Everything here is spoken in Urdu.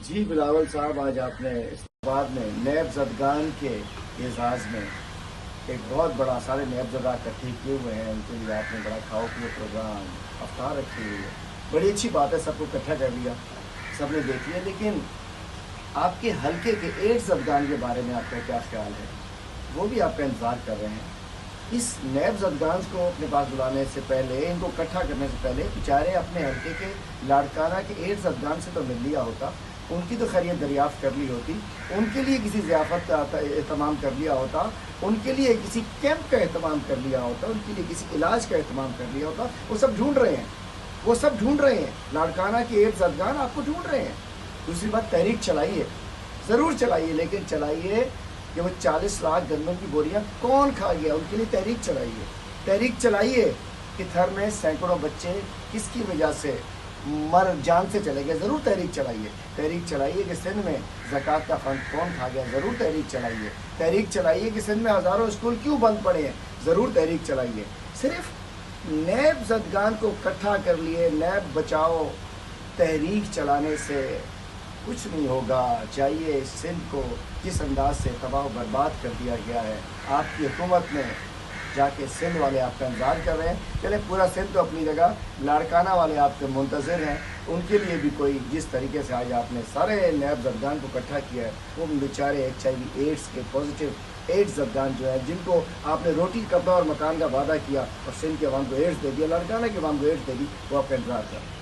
جی بلاول صاحب، آج آپ نے اسلام آباد میں نیب زدگان کے اعزاز میں ایک بہت بڑا سارے نیب زدہ اکٹھے کیے ہوئے ہیں. ان کے لیے آپ نے بڑا کھاؤ پیو پروگرام افطار رکھی ہوئی ہے. بڑی اچھی بات ہے، سب کو اکٹھا کر لیا، سب نے دیکھ لیا. لیکن آپ کے حلقے کے 8 زدگان کے بارے میں آپ کا کیا خیال ہے؟ وہ بھی آپ کا انتظار کر رہے ہیں. اس نیب زدگان کو اپنے پاس بلانے سے پہلے، ان کو اکٹھا کرنے سے پہلے بیچارے اپنے حلقے کے لاڑکانہ کے 8 زدگان سے تو مل لیا ہوتا. ان کی تو خیریت دریافت کر لی ہوتی، ان کے لیے کسی ضیافت کا اہتمام کر لیا ہوتا، ان کے لیے کسی کیمپ کا اہتمام کر لیا ہوتا، ان کے لیے کسی علاج کا اہتمام کر لیا ہوتا. وہ سب ڈھونڈ رہے ہیں، وہ سب ڈھونڈ رہے ہیں. لاڑکانہ کے 8 زدگان آپ کو ڈھونڈ رہے ہیں. دوسری بات، تحریک چلائیے، ضرور چلائیے، لیکن چلائیے کہ وہ 40 لاکھ گندم کی بوریاں کون کھا گیا، ان کے لیے تحریک چلائیے. تحریک چلائیے کہ تھر میں سینکڑوں بچے کس کی وجہ سے جان سے چلے گئے، ضرور تحریک چلائیے. تحریک چلائیے کہ سندھ میں زکوٰۃ کا فنڈ کون کھا گیا، ضرور تحریک چلائیے. تحریک چلائیے کہ سندھ میں ہزاروں اسکول کیوں بند پڑے ہیں، ضرور تحریک چلائیے. صرف نیب زدگان کو اکٹھا کر لیے نیب بچاؤ تحریک چلانے سے کچھ نہیں ہوگا. چاہیے سندھ کو کس انداز سے تباہ و برباد کر دیا گیا ہے. آپ کی حکومت میں جا کے سندھ والے آپ کا انتظار کر رہے ہیں. چلے پورا سندھ تو اپنی جگہ، لاڑکانہ والے آپ کے منتظر ہیں. ان کے لیے بھی کوئی جس طریقے سے آج آپ نے سارے نیب زدگان کو اکٹھا کیا ہے، وہ بیچارے HIV ایڈس کے پازیٹیو 8 زدگان جو ہے، جن کو آپ نے روٹی کپڑا اور مکان کا وعدہ کیا اور سندھ کے عوام کو ایڈس دے دیا، لاڑکانہ کے عوام کو ایڈس دے دی، وہ آپ کا انتظار کر رہے ہیں.